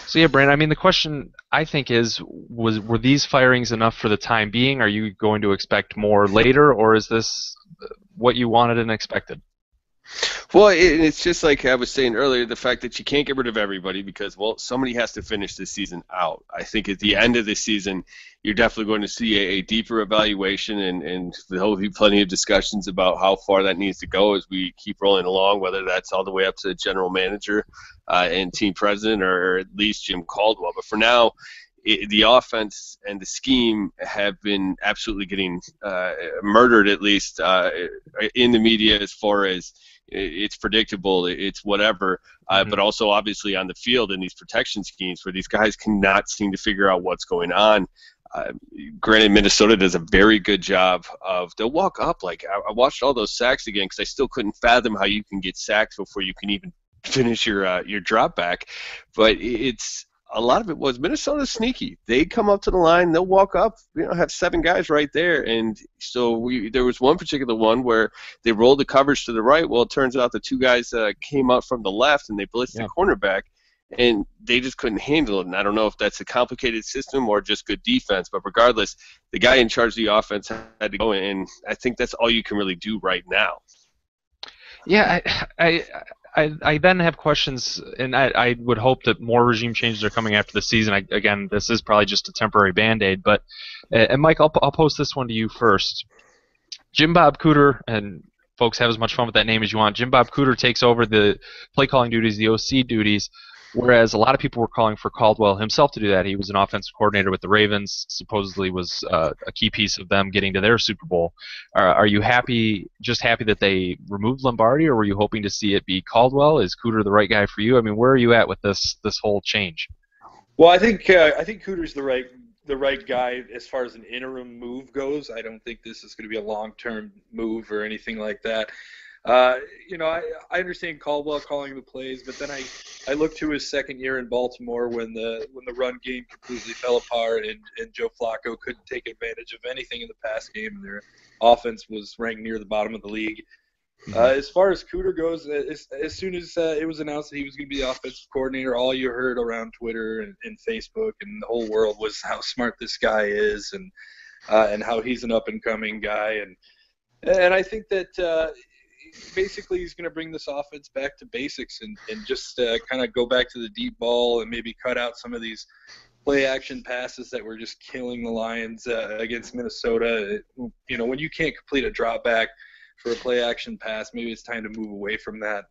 So yeah, Brandon. I mean, the question I think is, were these firings enough for the time being? Are you going to expect more later, or is this what you wanted and expected? Well, it's just like I was saying earlier, the fact that you can't get rid of everybody because, well, somebody has to finish this season out. I think at the Mhm. end of this season, you're definitely going to see a deeper evaluation, and there'll be plenty of discussions about how far that needs to go as we keep rolling along, whether that's all the way up to the general manager and team president or at least Jim Caldwell. But for now, the offense and the scheme have been absolutely getting murdered, at least in the media, as far as it's predictable, it's whatever, Mhm. but also obviously on the field in these protection schemes where these guys cannot seem to figure out what's going on. Uh, Granted, Minnesota does a very good job of they'll walk up. Like I watched all those sacks again because I still couldn't fathom how you can get sacked before you can even finish your drop back. But it's a lot of it was Minnesota's sneaky. They come up to the line, they'll walk up, have seven guys right there, and so there was one particular one where they rolled the coverage to the right. Well, it turns out the two guys came out from the left and they blitzed the Yeah. cornerback, and they just couldn't handle it. And I don't know if that's a complicated system or just good defense, but regardless, the guy in charge of the offense had to go in, and I think that's all you can really do right now. Yeah, I then have questions, and I would hope that more regime changes are coming after the season. Again, this is probably just a temporary band-aid, but and Mike, I'll post this one to you first. Jim Bob Cooter, and folks have as much fun with that name as you want. Jim Bob Cooter takes over the play calling duties, the OC duties, whereas a lot of people were calling for Caldwell himself to do that. He was an offensive coordinator with the Ravens, supposedly was a key piece of them getting to their Super Bowl. Are you happy, just happy that they removed Lombardi, or were you hoping to see it be Caldwell? Is Cooter the right guy for you? I mean, where are you at with this whole change? Well, I think Cooter's the right guy as far as an interim move goes. I don't think this is going to be a long term move or anything like that. Uh, I understand Caldwell calling the plays, but then I look to his second year in Baltimore when the run game completely fell apart and Joe Flacco couldn't take advantage of anything in the pass game, and their offense was ranked near the bottom of the league. Hmm. As far as Cooter goes, as soon as it was announced that he was going to be the offensive coordinator, all you heard around Twitter and Facebook and the whole world was how smart this guy is and how he's an up and coming guy and I think that basically he's going to bring this offense back to basics and just kind of go back to the deep ball and maybe cut out some of these play action passes that were just killing the Lions against Minnesota. When you can't complete a drop back for a play action pass, maybe it's time to move away from that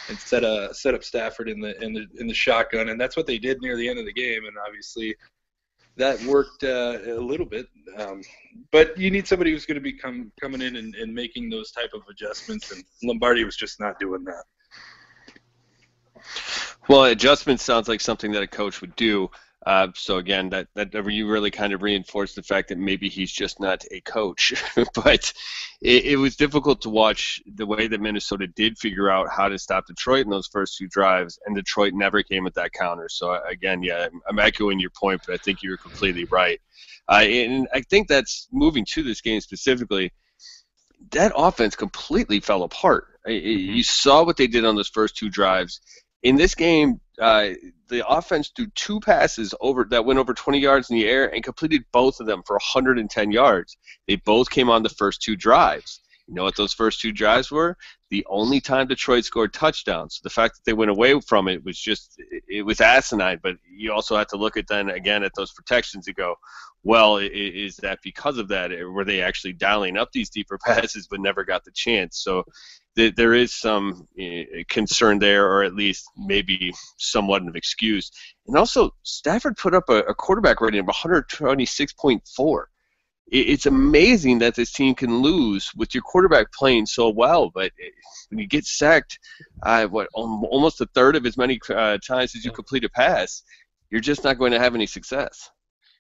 and set up Stafford in the shotgun, and that's what they did near the end of the game, and obviously that worked a little bit. But you need somebody who's going to be coming in and making those type of adjustments, and Lombardi was just not doing that. Well, adjustment sounds like something that a coach would do. So again, that you really kind of reinforced the fact that maybe he's just not a coach. But it was difficult to watch the way that Minnesota did figure out how to stop Detroit in those first two drives, and Detroit never came at that counter. So again, yeah, I'm echoing your point, but I think you're completely right. And I think that's moving to this game specifically. That offense completely fell apart. Hmm. You saw what they did on those first two drives. In this game, the offense threw two passes that went over 20 yards in the air and completed both of them for 110 yards. They both came on the first two drives. You know what those first two drives were? The only time Detroit scored touchdowns. So the fact that they went away from it was it was asinine. But you also have to look at then again at those protections and go, well, is that because of that? Or were they actually dialing up these deeper passes but never got the chance? So there is some concern there, or at least maybe somewhat of an excuse. And also, Stafford put up a quarterback rating of 126.4. It's amazing that this team can lose with your quarterback playing so well, but when you get sacked, almost a third of as many times as you complete a pass, you're just not going to have any success.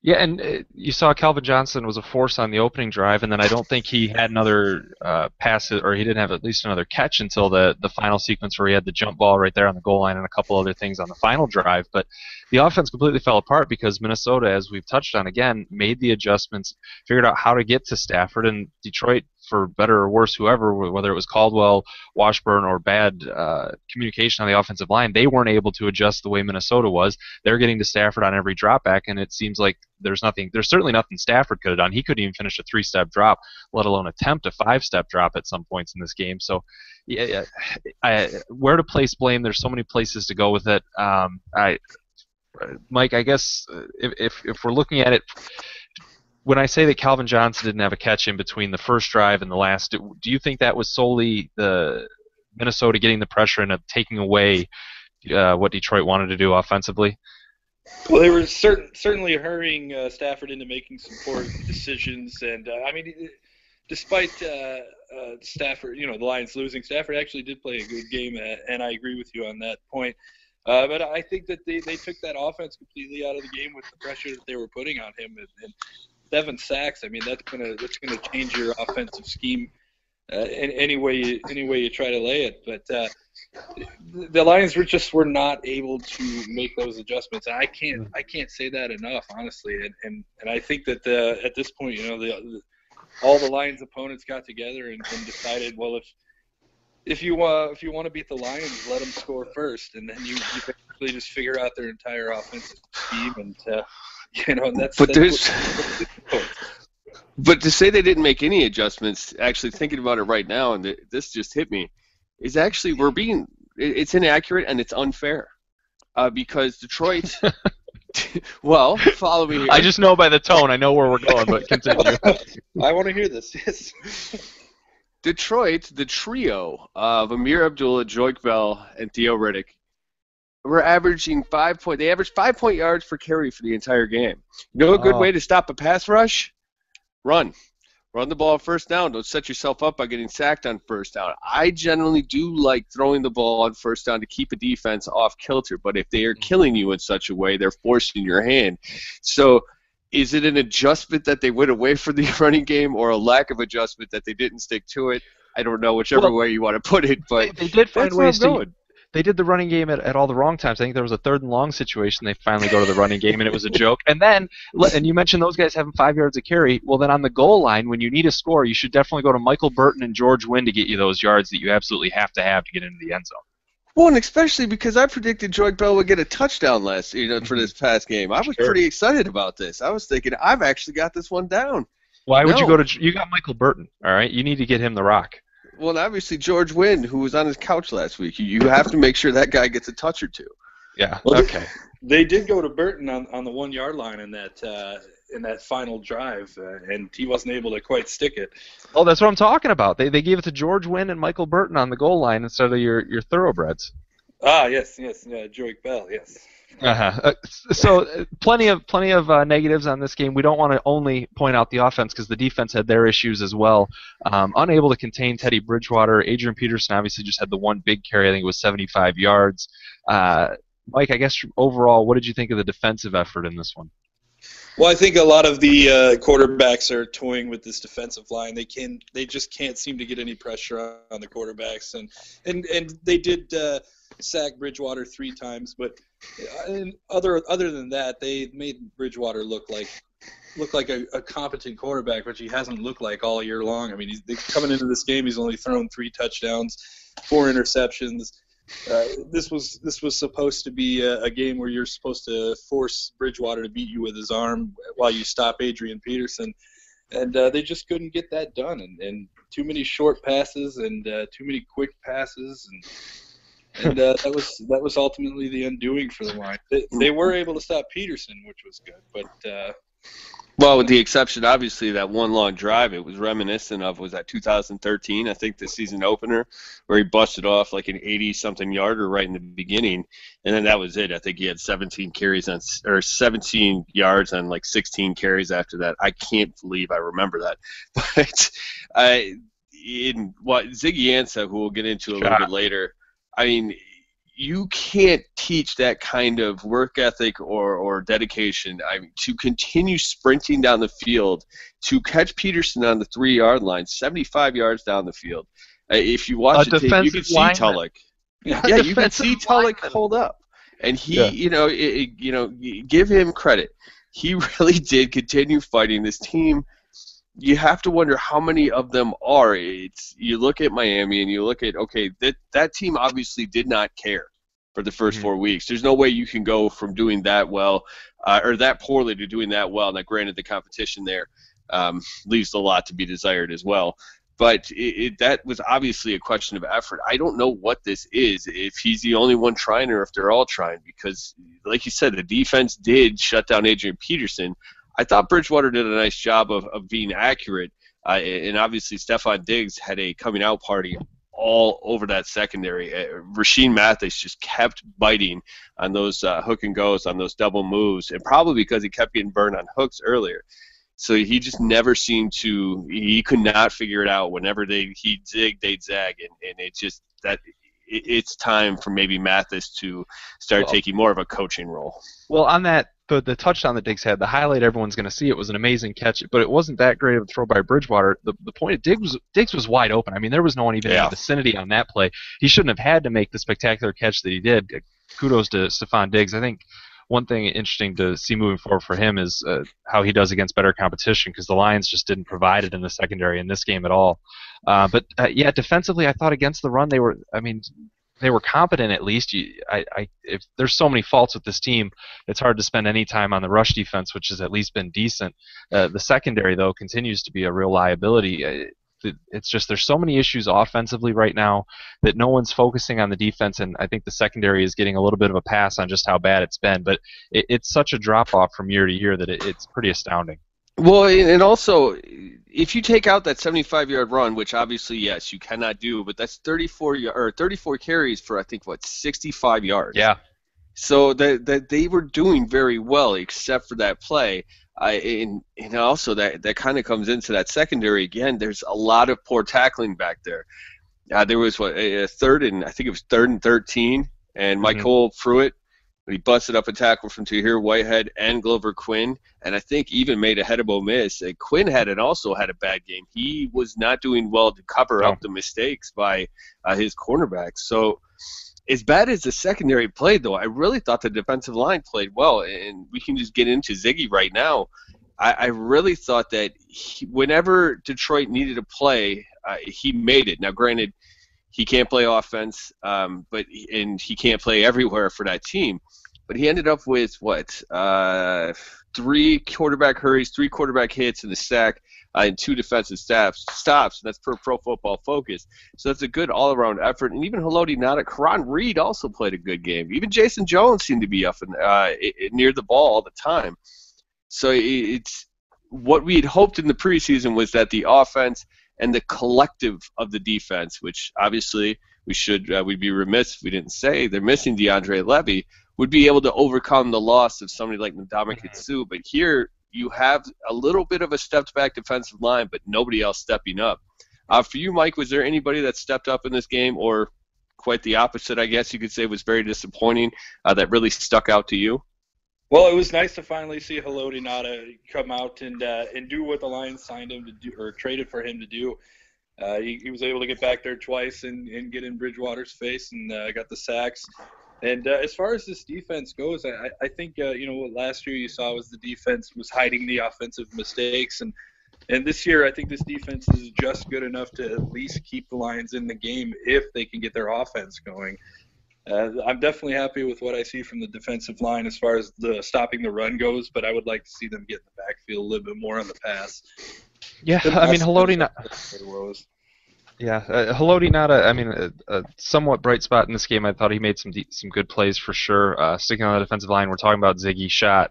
Yeah, and you saw Calvin Johnson was a force on the opening drive, and then I don't think he had another pass, or he didn't have at least another catch until the final sequence where he had the jump ball right there on the goal line and a couple other things on the final drive. But the offense completely fell apart because Minnesota, as we've touched on again, made the adjustments, figured out how to get to Stafford, and Detroit, for better or worse, whoever, whether it was Caldwell, Washburn, or bad communication on the offensive line, they weren't able to adjust the way Minnesota was. They're getting to Stafford on every drop back, and it seems like there's certainly nothing Stafford could have done. He couldn't even finish a 3-step drop, let alone attempt a 5-step drop at some points in this game. So, yeah, where to place blame? There's so many places to go with it. Mike, I guess if we're looking at it, when I say that Calvin Johnson didn't have a catch in between the first drive and the last, do you think that was solely the Minnesota getting the pressure and taking away what Detroit wanted to do offensively? Well, they were certainly hurrying Stafford into making some poor decisions, and despite Stafford, the Lions losing, Stafford actually did play a good game, and I agree with you on that point. But I think that they took that offense completely out of the game with the pressure that they were putting on him, and 7 sacks. I mean, that's gonna change your offensive scheme in any way you try to lay it. But the Lions were not able to make those adjustments. And I can't say that enough, honestly. And I think that at this point, all the Lions opponents got together and decided, well, if you want to beat the Lions, let them score first, and then you basically just figure out their entire offensive scheme, and that's. But to say they didn't make any adjustments, actually thinking about it right now, and this just hit me, is actually it's inaccurate and it's unfair, because Detroit. Well, follow me here. I just know by the tone. I know where we're going, but continue. I want to hear this. Yes. Detroit, the trio of Amir Abdullah, Joique Bell, and Theo Riddick, were averaging 5 point. They averaged 5 point yards per carry for the entire game. A good way to stop a pass rush? Run the ball first down. Don't set yourself up by getting sacked on first down. I generally do like throwing the ball on first down to keep a defense off kilter, but if they are killing you in such a way, they're forcing your hand. So is it an adjustment that they went away from the running game, or a lack of adjustment that they didn't stick to it? I don't know, whichever way you want to put it, but they did find ways to. They did the running game at all the wrong times. I think there was a 3rd and long situation. They finally go to the running game, and it was a joke. And you mentioned those guys having 5 yards of carry. Well, then on the goal line, when you need a score, you should definitely go to Michael Burton and George Wynn to get you those yards that you absolutely have to get into the end zone. Well, and especially because I predicted Joique Bell would get a touchdown for this past game. I was pretty excited about this. I was thinking, I've actually got this one down. Why would you go to? You got Michael Burton, all right? You need to get him the rock. Well, obviously George Wynn, who was on his couch last week, you have to make sure that guy gets a touch or two. Yeah. Well, okay. They did go to Burton on the 1 yard line in that final drive, and he wasn't able to quite stick it. Oh, that's what I'm talking about. They gave it to George Wynn and Michael Burton on the goal line instead of your thoroughbreds. Ah, yes, Joique Bell, yes. So plenty of negatives on this game. We don't want to only point out the offense because the defense had their issues as well. Unable to contain Teddy Bridgewater. Adrian Peterson obviously just had the one big carry. I think it was 75 yards. Mike, I guess overall, what did you think of the defensive effort in this one? Well, I think a lot of the quarterbacks are toying with this defensive line. They just can't seem to get any pressure on the quarterbacks, and they did sack Bridgewater 3 times, but other than that, they made Bridgewater look like a competent quarterback, which he hasn't looked like all year long. I mean, coming into this game, he's only thrown 3 touchdowns, 4 interceptions. This was supposed to be a game where you're supposed to force Bridgewater to beat you with his arm while you stop Adrian Peterson, and they just couldn't get that done. And too many short passes and too many quick passes, and that was ultimately the undoing for the line. They were able to stop Peterson, which was good, but. Well, with the exception, obviously, that one long drive, it was reminiscent of, was that 2013, I think, the season opener, where he busted off like an 80-something yarder right in the beginning, and then that was it. I think he had 17 yards on like 16 carries after that. I can't believe I remember that. But Ziggy Ansah, who we'll get into a little bit later, I mean, you can't teach that kind of work ethic or dedication. I mean, to continue sprinting down the field, to catch Peterson on the 3-yard line, 75 yards down the field. If you watch the tape, you can see Tulloch. Yeah, you can see Tulloch hold up, and he, give him credit. He really did continue fighting. This team you have to wonder how many of them are. You look at Miami and you look at, okay, that team obviously did not care for the first Mhm. 4 weeks. There's no way you can go from doing that well or that poorly to doing that well. Now, granted, the competition there leaves a lot to be desired as well. But that was obviously a question of effort. I don't know what this is, if he's the only one trying or if they're all trying, because, like you said, the defense did shut down Adrian Peterson. I thought Bridgewater did a nice job of being accurate, and obviously Stephon Diggs had a coming out party all over that secondary. Rasheem Mathis just kept biting on those hook and goes, on those double moves, and probably because he kept getting burned on hooks earlier. So he just never seemed to. He could not figure it out. Whenever he'd zig, they'd zag, and it just that it's time for maybe Mathis to start Well, taking more of a coaching role. well, on that, the touchdown that Diggs had, the highlight everyone's going to see, it was an amazing catch, but it wasn't that great of a throw by Bridgewater. The point of Diggs was wide open. I mean, there was no one even in the Yeah. vicinity on that play. He shouldn't have had to make the spectacular catch that he did. Kudos to Stephon Diggs. I think one thing interesting to see moving forward for him is how he does against better competition, because the Lions just didn't provide it in the secondary in this game at all. But yeah, defensively, I thought against the run they were competent at least. If there's so many faults with this team, it's hard to spend any time on the rush defense, which has at least been decent. The secondary, though, continues to be a real liability. It's just there's so many issues offensively right now that no one's focusing on the defense, and I think the secondary is getting a little bit of a pass on just how bad it's been. But it's such a drop off from year to year that it's pretty astounding. Well, and also, if you take out that 75-yard run, which obviously, yes, you cannot do, but that's 34 carries for, I think, 65 yards. Yeah. So that they were doing very well, except for that play. And also that kind of comes into that secondary again. There's a lot of poor tackling back there. There was a I think it was 3rd and 13, and Michael Pruitt, he busted up a tackle from Tahir Whitehead and Glover Quinn, and I think even made a head of miss. Quinn also had a bad game. He was not doing well to cover up the mistakes by his cornerbacks. So as bad as the secondary played, though, I really thought the defensive line played well, and we can just get into Ziggy right now. I really thought that whenever Detroit needed a play, he made it. Now, granted, he can't play offense, but he can't play everywhere for that team. But he ended up with 3 quarterback hurries, 3 quarterback hits, and a sack, and 2 defensive stops. And that's per Pro Football Focus. So that's a good all-around effort. And even Haloti Ngata, Karan Reed also played a good game. Even Jason Jones seemed to be up near the ball all the time. So it's what we had hoped in the preseason was that the offense and the collective of the defense, which obviously we'd be remiss if we didn't say they're missing DeAndre Levy, would be able to overcome the loss of somebody like Ndamukong Suh. But here you have a little bit of a stepped-back defensive line, but nobody else stepping up. For you, Mike, was there anybody that stepped up in this game, or quite the opposite, I guess you could say, was very disappointing, that really stuck out to you? Well, it was nice to finally see Haloti Ngata come out and do what the Lions signed him to do or traded for him to do. He was able to get back there twice and get in Bridgewater's face and got the sacks. And as far as this defense goes, I think what last year you saw was the defense was hiding the offensive mistakes, and this year I think this defense is just good enough to at least keep the Lions in the game if they can get their offense going. I'm definitely happy with what I see from the defensive line as far as the stopping the run goes, but I would like to see them get in the backfield a little bit more on the pass. Yeah, I mean, Haloti Ngata. Yeah, Haloti Ngata, a somewhat bright spot in this game. I thought he made some good plays for sure. Sticking on the defensive line, we're talking about Ziggy Schott.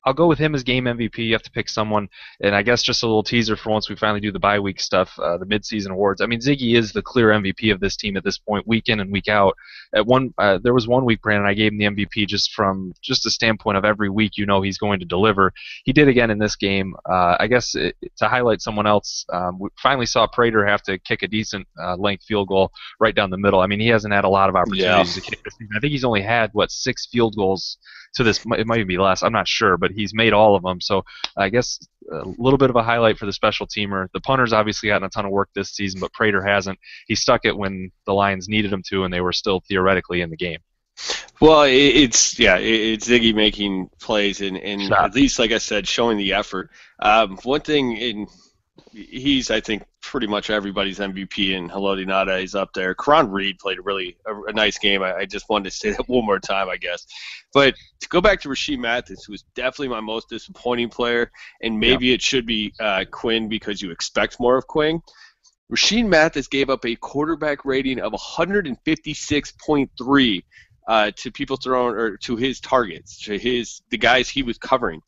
I'll go with him as game MVP. You have to pick someone, and I guess just a little teaser for once we finally do the bye week stuff, the midseason awards. I mean, Ziggy is the clear MVP of this team at this point, week in and week out. There was 1 week, Brandon, I gave him the MVP just from a standpoint of every week he's going to deliver. He did again in this game. I guess to highlight someone else, we finally saw Prater have to kick a decent length field goal right down the middle. I mean, he hasn't had a lot of opportunities to kick this season. I think he's only had 6 field goals to this. It might be less. I'm not sure, but he's made all of them. So I guess a little bit of a highlight for the special teamer. The punter's obviously gotten a ton of work this season, but Prater hasn't. He stuck it when the Lions needed him to, and they were still theoretically in the game. Well, it's it's Ziggy making plays and at Shots. least, like I said, showing the effort. One thing he's, I think, pretty much everybody's MVP, and Haloti Nada is up there. Karan Reed played a nice game. I just wanted to say that one more time, I guess. But to go back to Rasheed Mathis, who was definitely my most disappointing player, and Yeah. maybe it should be Quinn because you expect more of Quinn. Rasheed Mathis gave up a quarterback rating of 156.3 to people throwing, or to his targets, to the guys he was covering.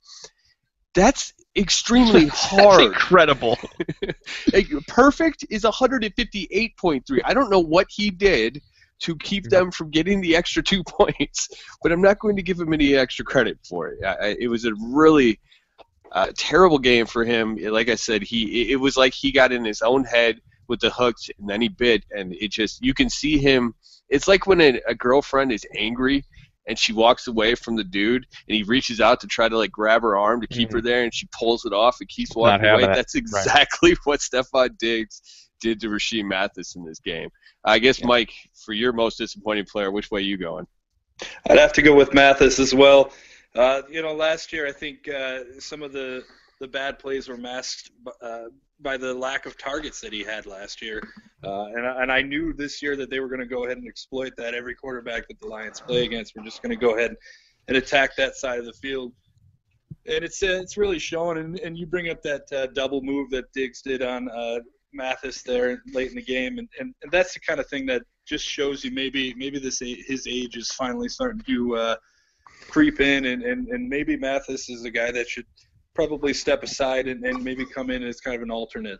That's extremely hard. That's incredible. Perfect is 158.3. I don't know what he did to keep them from getting the extra 2 points, but I'm not going to give him any extra credit for it. It was a really terrible game for him. Like I said, it was like he got in his own head with the hooks, and then he bit, and it just, you can see him. It's like when a girlfriend is angry and she walks away from the dude, and he reaches out to try to like grab her arm to keep her there, and she pulls it off and keeps walking away. That's exactly what Stephon Diggs did to Rasheed Mathis in this game. I guess, Mike, for your most disappointing player, which way are you going? I'd have to go with Mathis as well. Last year I think some of the bad plays were masked by the lack of targets that he had last year, and I knew this year that they were going to go ahead and exploit that. Every quarterback that the Lions play against, we're just going to go ahead and attack that side of the field, and it's really showing. And you bring up that double move that Diggs did on Mathis there late in the game, and that's the kind of thing that just shows you maybe his age is finally starting to creep in, and maybe Mathis is a guy that should probably step aside and maybe come in as kind of an alternate.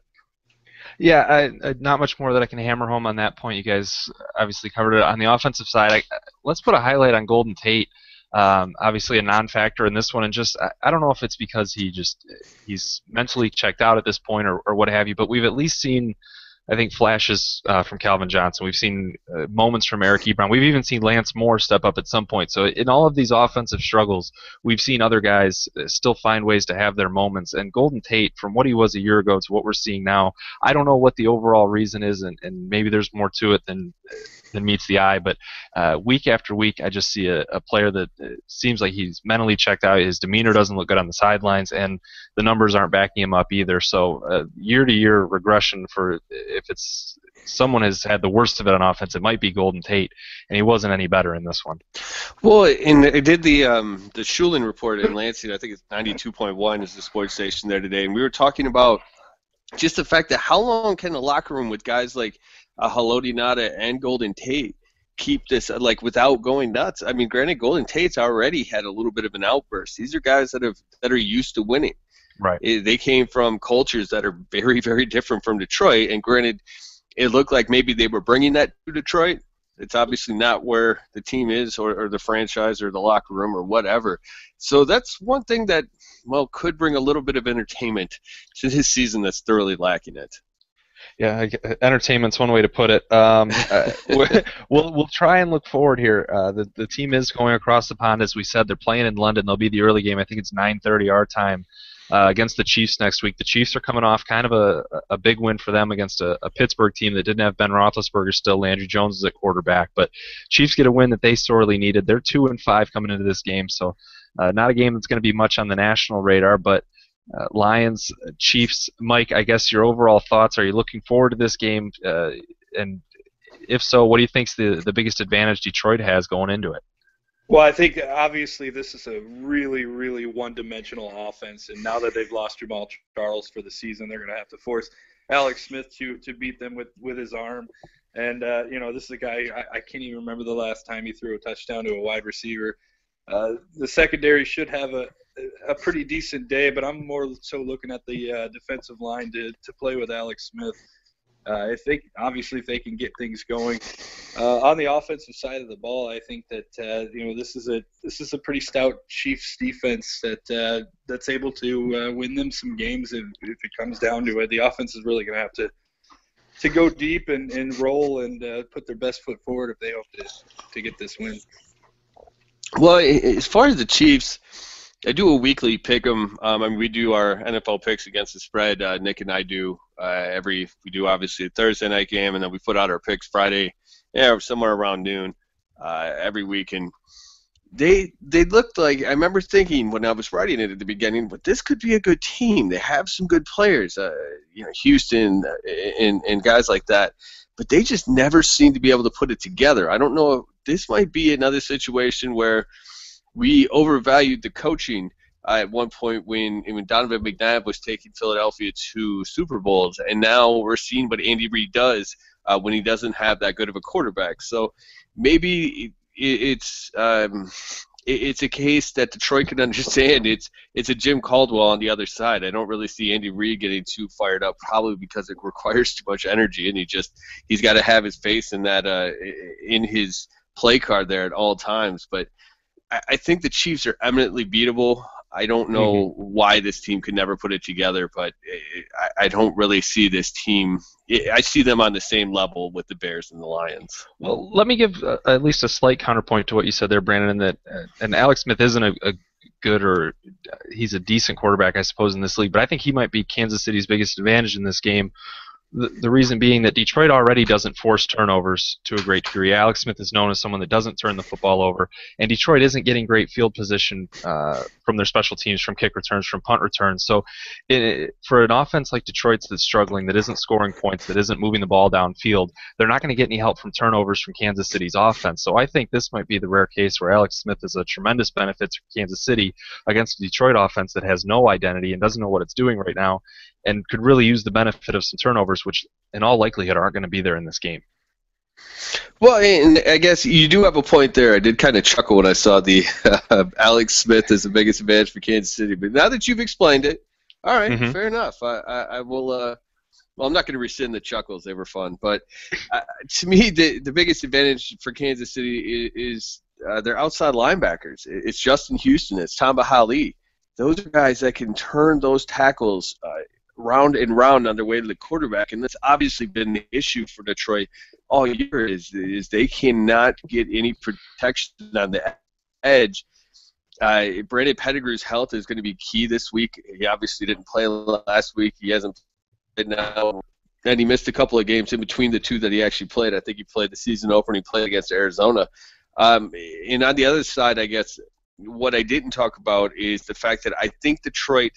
Yeah, not much more that I can hammer home on that point. You guys obviously covered it. On the offensive side, let's put a highlight on Golden Tate. Obviously a non-factor in this one, and just I don't know if it's because he's mentally checked out at this point or what have you, but we've at least seen, I think, flashes from Calvin Johnson. We've seen moments from Eric Ebron. We've even seen Lance Moore step up at some point. So in all of these offensive struggles, we've seen other guys still find ways to have their moments. And Golden Tate, from what he was a year ago to what we're seeing now, I don't know what the overall reason is, and maybe there's more to it than meets the eye. But week after week, I just see a player that seems like he's mentally checked out. His demeanor doesn't look good on the sidelines, and the numbers aren't backing him up either. So year-to-year regression for, if it's someone has had the worst of it on offense, it might be Golden Tate, and he wasn't any better in this one. Well, and I did the Schulin report in Lansing. I think it's 92.1 is the sports station there today, and we were talking about just the fact that how long can the locker room with guys like Haloti Nada and Golden Tate keep this without going nuts? I mean, granted, Golden Tate's already had a little bit of an outburst. These are guys that are used to winning. Right. They came from cultures that are very, very different from Detroit, and granted, it looked like maybe they were bringing that to Detroit. It's obviously not where the team is, or the franchise, or the locker room, or whatever. So that's one thing that, could bring a little bit of entertainment to this season that's thoroughly lacking it. Yeah, entertainment's one way to put it. We'll try and look forward here. The team is going across the pond, as we said. They're playing in London. They'll be the early game. I think it's 9:30 our time. Against the Chiefs next week. The Chiefs are coming off kind of a big win for them against a Pittsburgh team that didn't have Ben Roethlisberger still. Landry Jones is at quarterback, but Chiefs get a win that they sorely needed. They're 2-5 coming into this game, so not a game that's going to be much on the national radar, but Lions, Chiefs. Mike, I guess your overall thoughts, are you looking forward to this game? And if so, what do you think's the biggest advantage Detroit has going into it? Well, I think obviously this is a really, really one-dimensional offense, and now that they've lost Jamal Charles for the season, they're going to have to force Alex Smith to beat them with his arm. And this is a guy, I can't even remember the last time he threw a touchdown to a wide receiver. The secondary should have a pretty decent day, but I'm more so looking at the defensive line to play with Alex Smith. If they can get things going on the offensive side of the ball, I think that this is a pretty stout Chiefs defense that's able to win them some games if it comes down to it. The offense is really going to have to go deep and roll and put their best foot forward if they hope to get this win. Well, as far as the Chiefs, I do a weekly pick 'em. We do our NFL picks against the spread. Nick and I do we do obviously a Thursday night game, and then we put out our picks Friday, somewhere around noon. every week, and they looked like, I remember thinking when I was writing it at the beginning, but this could be a good team. They have some good players, Houston and guys like that, but they just never seem to be able to put it together. I don't know if this might be another situation where we overvalued the coaching at one point when Donovan McNabb was taking Philadelphia to Super Bowls, and now we're seeing what Andy Reid does when he doesn't have that good of a quarterback. So maybe it's a case that Detroit can understand. It's a Jim Caldwell on the other side. I don't really see Andy Reid getting too fired up, probably because it requires too much energy, and he's got to have his face in that in his play card there at all times. But I think the Chiefs are eminently beatable. I don't know why this team could never put it together, but I don't really see this team. I see them on the same level with the Bears and the Lions. Well, let me give at least a slight counterpoint to what you said there, Brandon, in that and Alex Smith isn't a good, or he's a decent quarterback, I suppose, in this league, but I think he might be Kansas City's biggest advantage in this game. The reason being that Detroit already doesn't force turnovers to a great degree. Alex Smith is known as someone that doesn't turn the football over, and Detroit isn't getting great field position from their special teams, from kick returns, from punt returns. So for an offense like Detroit's that's struggling, that isn't scoring points, that isn't moving the ball downfield, they're not going to get any help from turnovers from Kansas City's offense. So I think this might be the rare case where Alex Smith is a tremendous benefit to Kansas City against a Detroit offense that has no identity and doesn't know what it's doing right now, and could really use the benefit of some turnovers, which in all likelihood aren't going to be there in this game. Well, and I guess you do have a point there. I did kind of chuckle when I saw the Alex Smith as the biggest advantage for Kansas City. But now that you've explained it, all right, fair enough. I will. Well, I'm not going to rescind the chuckles. They were fun. But to me, the biggest advantage for Kansas City is their outside linebackers. It's Justin Houston. It's Tamba Hali. Those are guys that can turn those tackles round and round on their way to the quarterback, and that's obviously been the issue for Detroit all year. Is they cannot get any protection on the edge. Brandon Pettigrew's health is going to be key this week. He obviously didn't play last week. He hasn't played now, and he missed a couple of games in between the two that he actually played. I think he played the season opener, and he played against Arizona. And on the other side, I guess what I didn't talk about is the fact that I think Detroit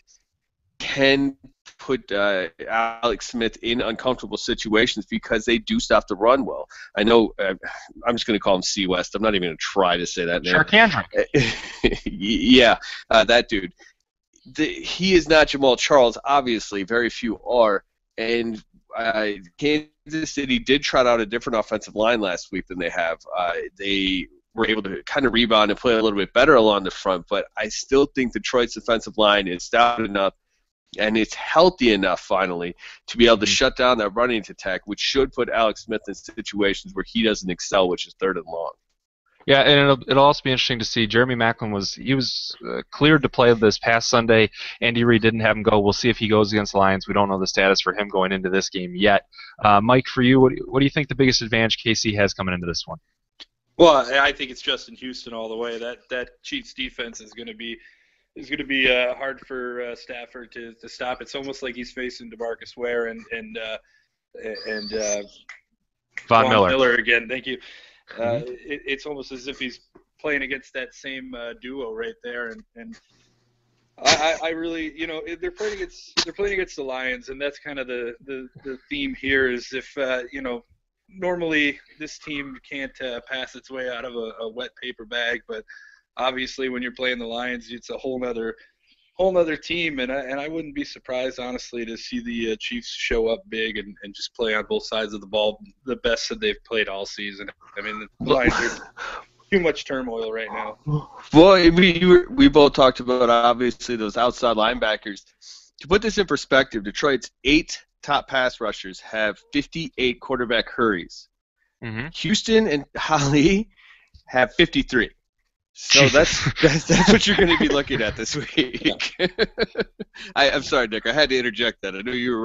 can put Alex Smith in uncomfortable situations because they do stop the run well. I know I'm just going to call him C. West. I'm not even going to try to say that name. Yeah, that dude. He is not Jamal Charles, obviously. Very few are. And Kansas City did trot out a different offensive line last week than they have. They were able to kind of rebound and play a little bit better along the front, but I still think Detroit's defensive line is stout enough and it's healthy enough finally to be able to shut down that running attack, which should put Alex Smith in situations where he doesn't excel, which is third and long. Yeah, and it'll also be interesting to see. Jeremy Maclin was cleared to play this past Sunday. Andy Reid didn't have him go. We'll see if he goes against the Lions. We don't know the status for him going into this game yet. Mike, for you, what do you think the biggest advantage KC has coming into this one? Well, I think it's Justin Houston all the way. That Chiefs defense is going to be hard for Stafford to stop. It's almost like he's facing DeMarcus Ware and Von Miller again. Thank you. It's almost as if he's playing against that same duo right there, and I really, they're playing against the Lions, and that's kind of the theme here. Is if normally this team can't pass its way out of a wet paper bag, but obviously when you're playing the Lions, it's a whole nother team, and I wouldn't be surprised, honestly, to see the Chiefs show up big and just play on both sides of the ball the best that they've played all season. I mean, the Lions are too much turmoil right now. Well, we both talked about, obviously, those outside linebackers. To put this in perspective, Detroit's 8 top pass rushers have 58 quarterback hurries. Houston and Hali have 53. So that's what you're going to be looking at this week. I'm sorry, Nick. I had to interject that. I knew you're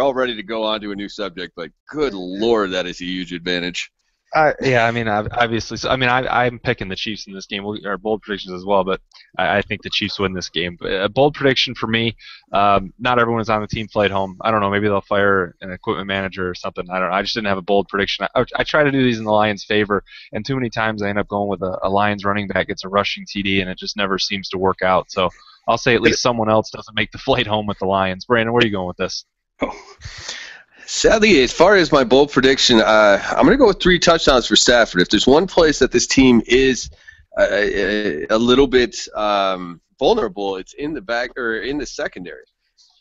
all ready to go on to a new subject, but good Lord, that is a huge advantage. Yeah, I mean, obviously. So, I mean, I'm picking the Chiefs in this game. Our bold predictions as well, but I think the Chiefs win this game. But a bold prediction for me. Not everyone is on the team flight home. I don't know. Maybe they'll fire an equipment manager or something. I don't know. I just didn't have a bold prediction. I try to do these in the Lions' favor, and too many times I end up going with a Lions running back gets a rushing TD, and it just never seems to work out. So I'll say at least someone else doesn't make the flight home with the Lions. Brandon, where are you going with this? Sadly, as far as my bold prediction, I'm going to go with 3 touchdowns for Stafford. If there's one place that this team is a little bit vulnerable, it's in the back or in the secondary.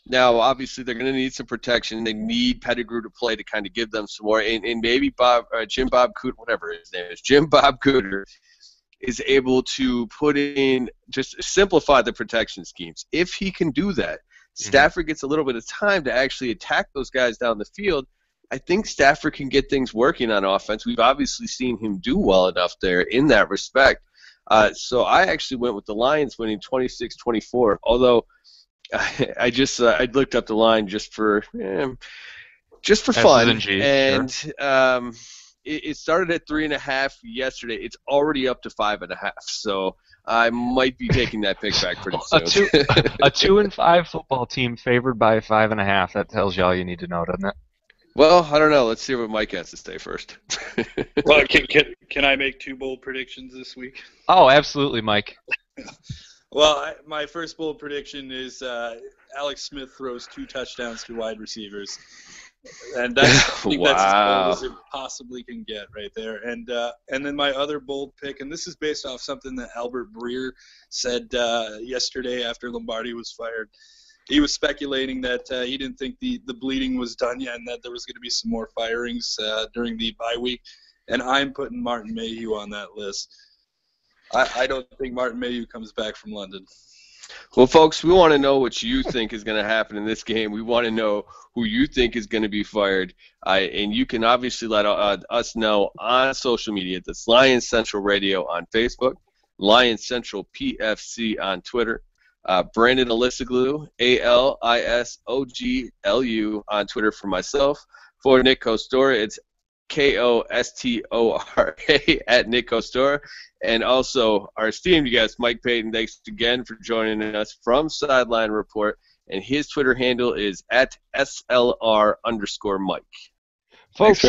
Now, obviously, they're going to need some protection. They need Pettigrew to play to kind of give them some more. And maybe Jim Bob Cooter, whatever his name is, Jim Bob Cooter is able to put in, just simplify the protection schemes. If he can do that, Stafford gets a little bit of time to actually attack those guys down the field. I think Stafford can get things working on offense. We've obviously seen him do well enough there in that respect. So I actually went with the Lions winning 26-24, although I looked up the line just for fun, and Sure. It started at 3.5 yesterday. It's already up to 5.5. So I might be taking that pick back pretty soon. A 2-5 football team favored by 5.5. That tells you all you need to know, doesn't it? Well, I don't know. Let's see what Mike has to say first. Well, can I make 2 bold predictions this week? Oh, absolutely, Mike. Well, my first bold prediction is Alex Smith throws 2 touchdowns to wide receivers. And I think that's as bold as it possibly can get right there. And then my other bold pick, and this is based off something that Albert Breer said yesterday after Lombardi was fired. He was speculating that he didn't think the bleeding was done yet and that there was going to be some more firings during the bye week. And I'm putting Martin Mayhew on that list. I don't think Martin Mayhew comes back from London. Well, folks, we want to know what you think is going to happen in this game. We want to know who you think is going to be fired. And you can obviously let us know on social media. That's Lions Central Radio on Facebook, Lions Central PFC on Twitter, Brandon Alisoglu, ALISOGLU on Twitter for myself. For Nick Kostora, it's KOSTORA at Nick Kostora. And also our esteemed guest, Mike Payton, thanks again for joining us from Sideline Report. And his Twitter handle is at SLR_Mike. Folks,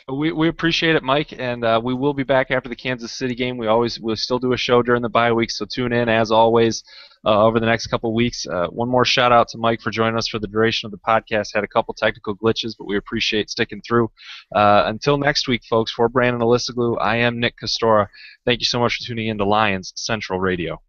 we appreciate it, Mike, and we will be back after the Kansas City game. We'll still do a show during the bye week, so tune in as always over the next couple of weeks. One more shout out to Mike for joining us for the duration of the podcast. Had a couple technical glitches, but we appreciate sticking through. Until next week, folks, for Brandon Alisoglu, I am Nick Kostora. Thank you so much for tuning in to Lions Central Radio.